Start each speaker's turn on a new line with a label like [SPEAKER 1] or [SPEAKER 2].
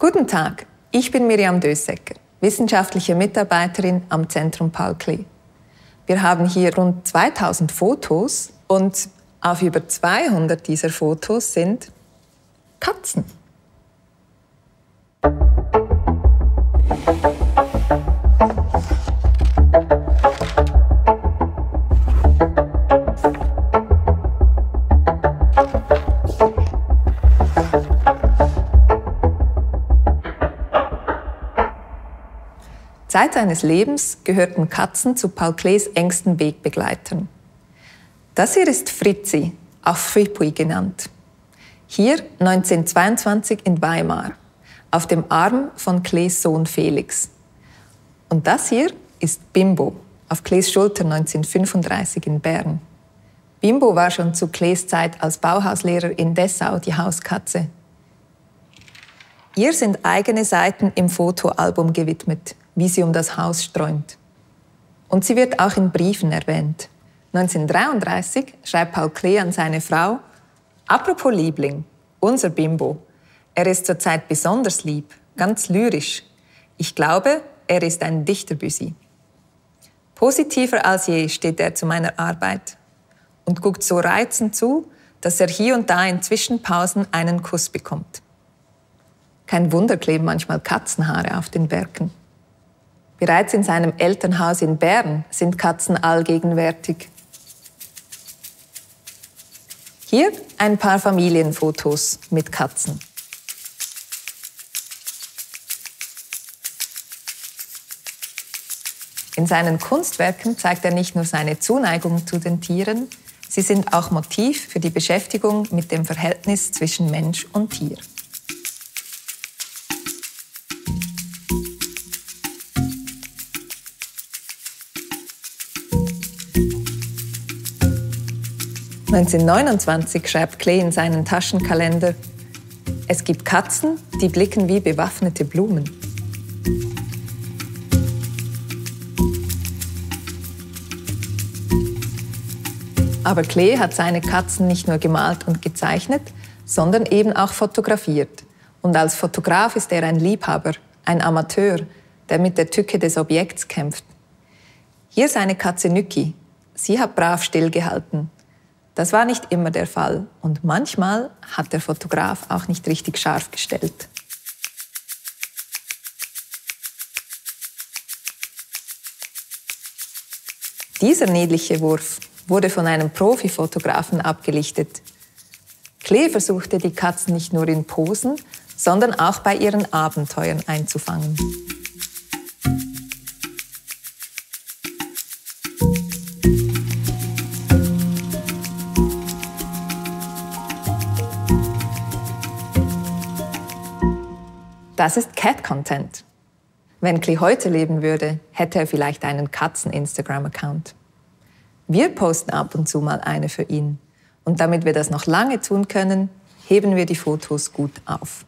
[SPEAKER 1] Guten Tag, ich bin Miriam Dösecker, wissenschaftliche Mitarbeiterin am Zentrum Paul Klee. Wir haben hier rund 2000 Fotos und auf über 200 dieser Fotos sind Katzen. Zeit seines Lebens gehörten Katzen zu Paul Klees engsten Wegbegleitern. Das hier ist Fritzi, auch Fripui genannt. Hier 1922 in Weimar, auf dem Arm von Klees Sohn Felix. Und das hier ist Bimbo, auf Klees Schulter 1935 in Bern. Bimbo war schon zu Klees Zeit als Bauhauslehrer in Dessau die Hauskatze. Ihr sind eigene Seiten im Fotoalbum gewidmet, wie sie um das Haus streunt. Und sie wird auch in Briefen erwähnt. 1933 schreibt Paul Klee an seine Frau: Apropos Liebling, unser Bimbo. Er ist zurzeit besonders lieb, ganz lyrisch. Ich glaube, er ist ein Dichterbüsi. Positiver als je steht er zu meiner Arbeit und guckt so reizend zu, dass er hier und da in Zwischenpausen einen Kuss bekommt. Kein Wunder kleben manchmal Katzenhaare auf den Werken. Bereits in seinem Elternhaus in Bern sind Katzen allgegenwärtig. Hier ein paar Familienfotos mit Katzen. In seinen Kunstwerken zeigt er nicht nur seine Zuneigung zu den Tieren, sie sind auch Motiv für die Beschäftigung mit dem Verhältnis zwischen Mensch und Tier. (1929) schreibt Klee in seinen Taschenkalender: Es gibt Katzen, die blicken wie bewaffnete Blumen. Aber Klee hat seine Katzen nicht nur gemalt und gezeichnet, sondern eben auch fotografiert. Und als Fotograf ist er ein Liebhaber, ein Amateur, der mit der Tücke des Objekts kämpft. Hier seine Katze Nüki. Sie hat brav stillgehalten. Das war nicht immer der Fall und manchmal hat der Fotograf auch nicht richtig scharf gestellt. Dieser niedliche Wurf wurde von einem Profifotografen abgelichtet. Klee versuchte die Katzen nicht nur in Posen, sondern auch bei ihren Abenteuern einzufangen. Das ist Cat-Content. Wenn Klee heute leben würde, hätte er vielleicht einen Katzen-Instagram-Account. Wir posten ab und zu mal eine für ihn. Und damit wir das noch lange tun können, heben wir die Fotos gut auf.